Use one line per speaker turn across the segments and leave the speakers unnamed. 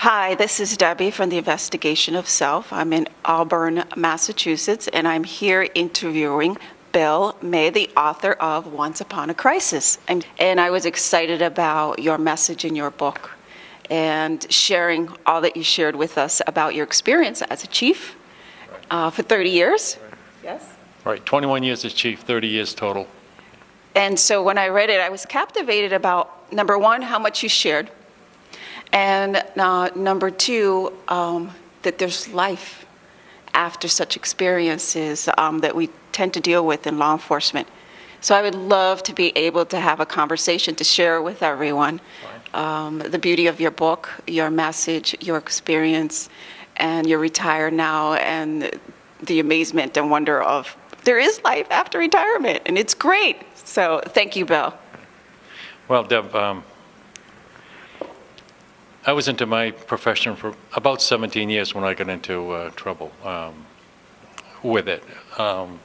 Hi, this is Debbie from the Investigation of Self. I'm in Auburn, Massachusetts, and I'm here interviewing Bill May, the author of Once Upon a Crisis. And I was excited about your message in your book and sharing all that you shared with us about your experience as a chief for 30 years.
Right.
Yes?
Right, 21 years as chief, 30 years total.
And so when I read it, I was captivated about, number one, how much you shared. And number two, that there's life after such experiences that we tend to deal with in law enforcement. So I would love to be able to have a conversation to share with everyone the beauty of your book, your message, your experience, and you're retired now, and the amazement and wonder of there is life after retirement, and it's great. So thank you, Bill.
Well, Deb, I was into my profession for about 17 years when I got into trouble with it. I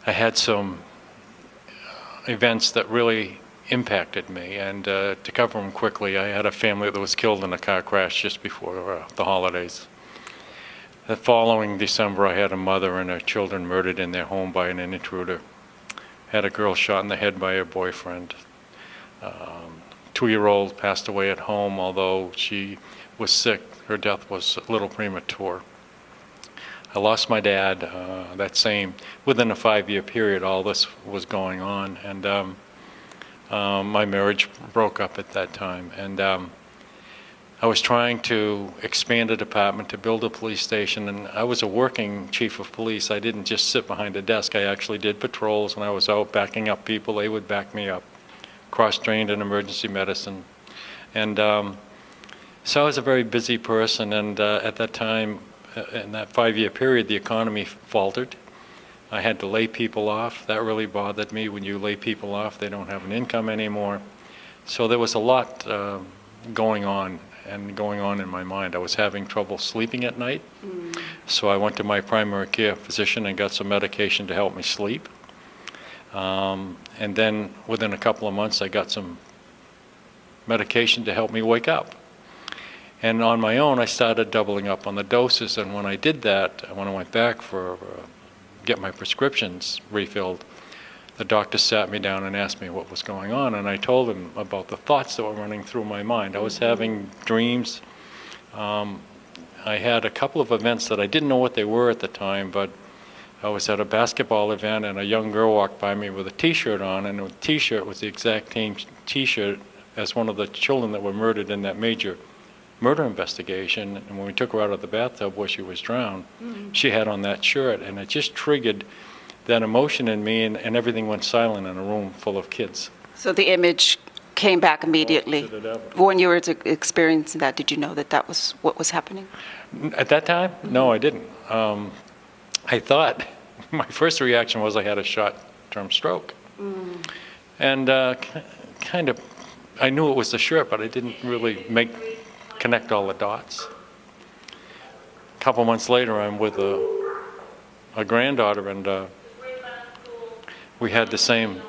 had some events that really impacted me, and to cover them quickly, I had a family that was killed in a car crash just before the holidays. The following December, I had a mother and her children murdered in their home by an intruder. Had a girl shot in the head by her boyfriend. 2-year-old passed away at home, although she was sick. Her death was a little premature. I lost my dad within a 5-year period, all this was going on. And my marriage broke up at that time. And I was trying to expand a department to build a police station, and I was a working chief of police. I didn't just sit behind a desk. I actually did patrols, and I was out backing up people. They would back me up. Cross-trained in emergency medicine. And so I was a very busy person, and at that time, in that 5-year period, the economy faltered. I had to lay people off. That really bothered me. When you lay people off, they don't have an income anymore. So there was a lot going on in my mind. I was having trouble sleeping at night. So I went to my primary care physician and got some medication to help me sleep. And then within a couple of months, I got some medication to help me wake up. And on my own, I started doubling up on the doses. And when I did that, when I went back for get my prescriptions refilled, the doctor sat me down and asked me what was going on. And I told him about the thoughts that were running through my mind. I was having dreams. I had a couple of events that I didn't know what they were at the time, but I was at a basketball event, and a young girl walked by me with a T-shirt on, and the T-shirt was the exact same T-shirt as one of the children that were murdered in that major murder investigation. And when we took her out of the bathtub where she was drowned, she had on that shirt, and it just triggered that emotion in me, and everything went silent in a room full of kids.
So the image came back immediately. When you were experiencing that, did you know that that was what was happening?
At that time? No, I didn't. I thought, my first reaction was I had a short-term stroke. And kind of, I knew it was the shirt, but I didn't really connect all the dots. A couple months later, I'm with a granddaughter, and we had the same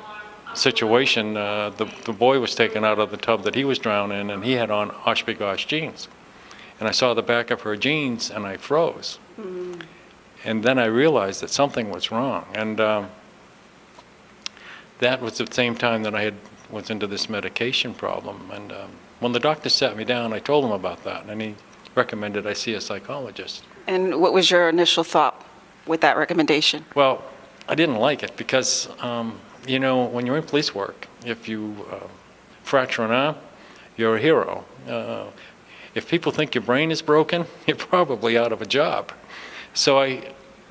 situation. The boy was taken out of the tub that he was drowned in, and he had on Oshkosh jeans. And I saw the back of her jeans, and I froze. And then I realized that something was wrong. And that was the same time that I was into this medication problem. And when the doctor sat me down, I told him about that, and he recommended I see a psychologist.
And what was your initial thought with that recommendation?
Well, I didn't like it because, you know, when you're in police work, if you fracture an arm, you're a hero. If people think your brain is broken, you're probably out of a job. So I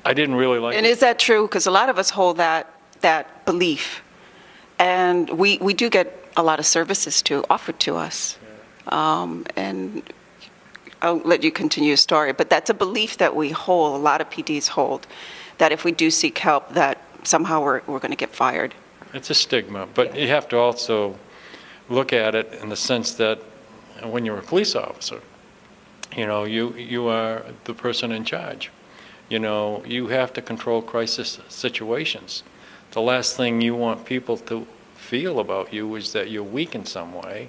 didn't really like it.
And is that true? Because a lot of us hold that belief. And we do get a lot of services offered to us. And I'll let you continue your story. But that's a belief that we hold, a lot of PDs hold, that if we do seek help, that somehow we're going to get fired.
It's a stigma. But you have to also look at it in the sense that when you're a police officer, you know, you are the person in charge. You know, you have to control crisis situations. The last thing you want people to feel about you is that you're weak in some way,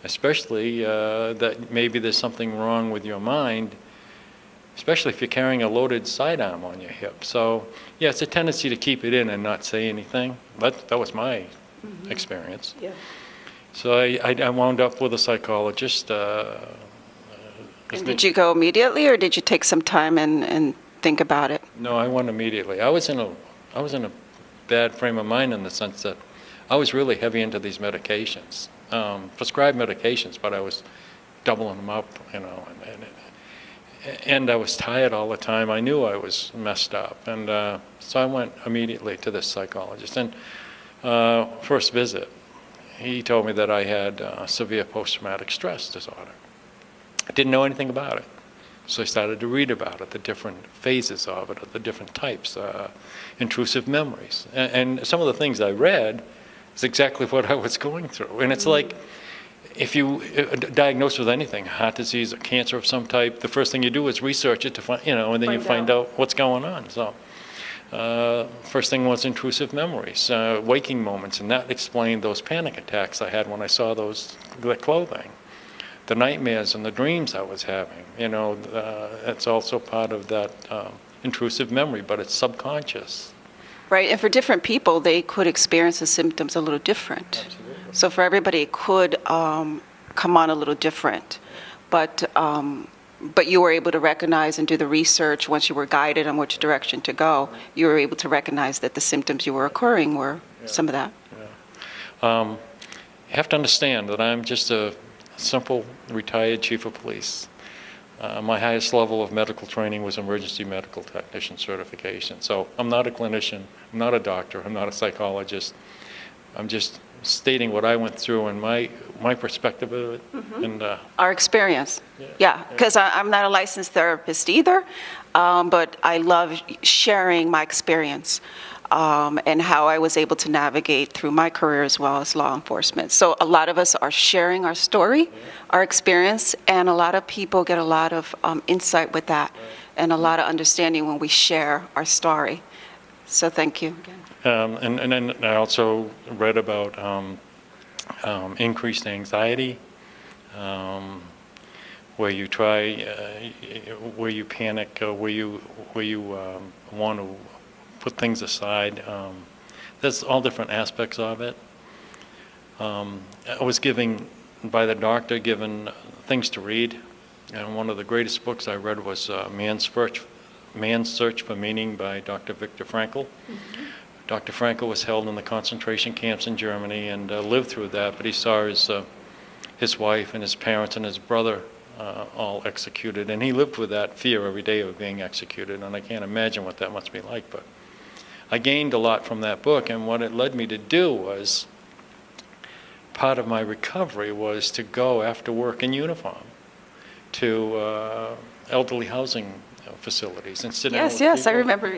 especially that maybe there's something wrong with your mind, especially if you're carrying a loaded sidearm on your hip. So, yeah, it's a tendency to keep it in and not say anything. That was my experience.
Yeah.
So I wound up with a psychologist.
And did you go immediately, or did you take some time and think about it?
No, I went immediately. I was in a bad frame of mind in the sense that I was really heavy into these medications, prescribed medications, but I was doubling them up, you know, and I was tired all the time. I knew I was messed up, and so I went immediately to this psychologist. And first visit, he told me that I had severe post-traumatic stress disorder. I didn't know anything about it. So I started to read about it, the different phases of it, the different types, intrusive memories. And some of the things I read is exactly what I was going through. And it's like, if you diagnosed with anything, heart disease or cancer of some type, the first thing you do is research it to find, you know, and then you find out what's going on. So first thing was intrusive memories, waking moments, and that explained those panic attacks I had when I saw that clothing. The nightmares and the dreams I was having, you know, it's also part of that intrusive memory, but it's subconscious.
Right, and for different people, they could experience the symptoms a little different.
Absolutely.
So for everybody, it could come on a little different. But you were able to recognize and do the research once you were guided on which direction to go. You were able to recognize that the symptoms you were occurring were some of that.
Yeah. You have to understand that I'm just a simple retired chief of police. My highest level of medical training was emergency medical technician certification. So I'm not a clinician, I'm not a doctor, I'm not a psychologist. I'm just stating what I went through and my perspective of it. And
Our experience. Yeah, because I'm not a licensed therapist either, but I love sharing my experience. And how I was able to navigate through my career as well as law enforcement. So a lot of us are sharing our story, our experience, and a lot of people get a lot of insight with that and a lot of understanding when we share our story. So thank you again.
and then I also read about increased anxiety, where you where you panic, where you want to put things aside. There's all different aspects of it. I was by the doctor, given things to read. And one of the greatest books I read was Man's Search for Meaning by Dr. Viktor Frankl. Dr. Frankl was held in the concentration camps in Germany and lived through that, but he saw his wife and his parents and his brother all executed. And he lived with that fear every day of being executed, and I can't imagine what that must be like. But I gained a lot from that book, and what it led me to do was, part of my recovery was to go after work in uniform to elderly housing facilities and sit down with
Yes, I
people.
remember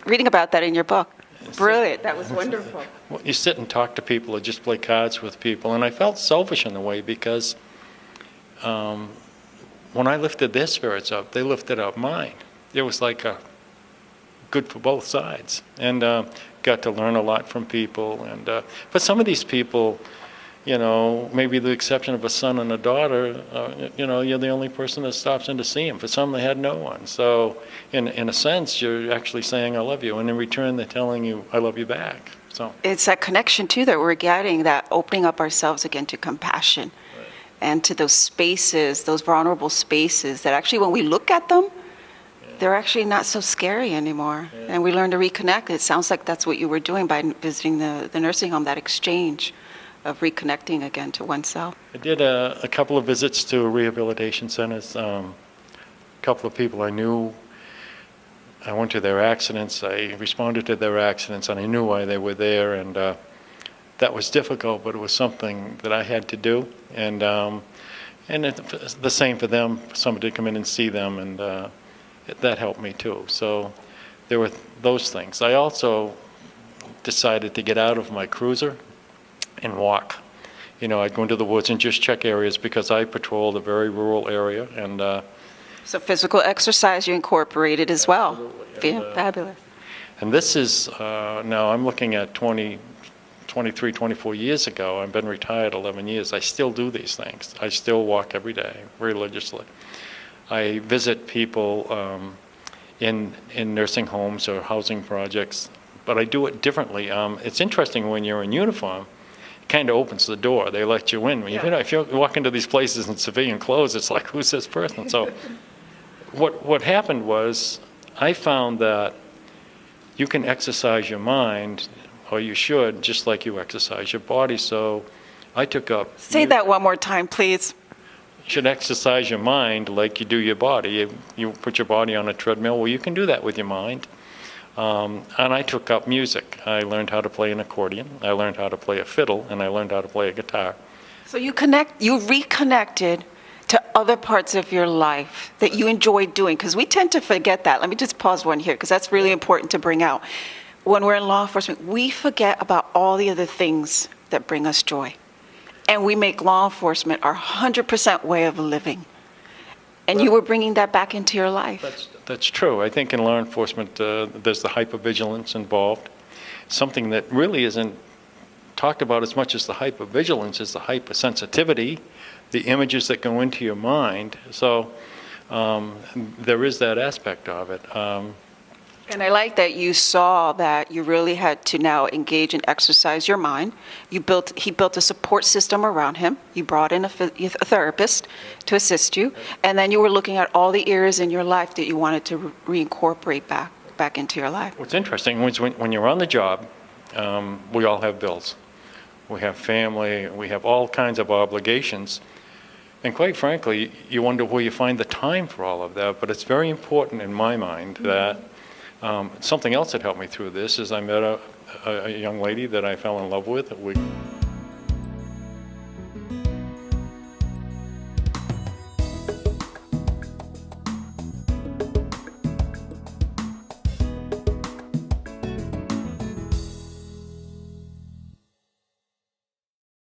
reading about that in your book. Brilliant, that was wonderful.
You sit and talk to people or just play cards with people, and I felt selfish in a way because when I lifted their spirits up, they lifted up mine. It was like good for both sides, and got to learn a lot from people. And but some of these people, you know, maybe the exception of a son and a daughter, you know, you're the only person that stops in to see them. For some, they had no one. So in a sense, you're actually saying, I love you. And in return, they're telling you, I love you back. So
It's that connection, too, that we're getting, that opening up ourselves again to compassion and to those spaces, those vulnerable spaces that actually, when we look at them, they're actually not so scary anymore. And we learn to reconnect. It sounds like that's what you were doing by visiting the nursing home, that exchange of reconnecting again to oneself.
I did a couple of visits to rehabilitation centers. A couple of people I knew, I went to their accidents, I responded to their accidents, and I knew why they were there. And that was difficult, but it was something that I had to do. And the same for them. Somebody to come in and see them, and that helped me too. So there were those things. I also decided to get out of my cruiser and walk. You know, I'd go into the woods and just check areas because I patrolled a very rural area. And
So physical exercise you incorporated as well.
Absolutely. And,
Fabulous.
and this is, now I'm looking at 23, 24 years ago. I've been retired 11 years. I still do these things. I still walk every day religiously. I visit people in nursing homes or housing projects, but I do it differently. It's interesting when you're in uniform, it kind of opens the door. They let you in. If you walk into these places in civilian clothes, it's like, who's this person? So what happened was I found that you can exercise your mind, or you should, just like you exercise your body. So I took up...
Say that one more time, please.
You should exercise your mind like you do your body. You put your body on a treadmill, well, you can do that with your mind. And I took up music. I learned how to play an accordion, I learned how to play a fiddle, and I learned how to play a guitar.
So you reconnected to other parts of your life that you enjoy doing, because we tend to forget that. Let me just pause one here, because that's really important to bring out. When we're in law enforcement, we forget about all the other things that bring us joy. And we make law enforcement our 100% way of living. And you were bringing that back into your life.
That's true. I think in law enforcement, there's the hypervigilance involved. Something that really isn't talked about as much as the hypervigilance is the hypersensitivity, the images that go into your mind. So there is that aspect of it.
And I like that you saw that you really had to now engage and exercise your mind. He built a support system around him. You brought in a therapist to assist you. And then you were looking at all the areas in your life that you wanted to reincorporate back into your life.
What's interesting is when you're on the job, we all have bills. We have family, we have all kinds of obligations. And quite frankly, you wonder where you find the time for all of that. But it's very important in my mind that something else that helped me through this is I met a young lady that I fell in love with.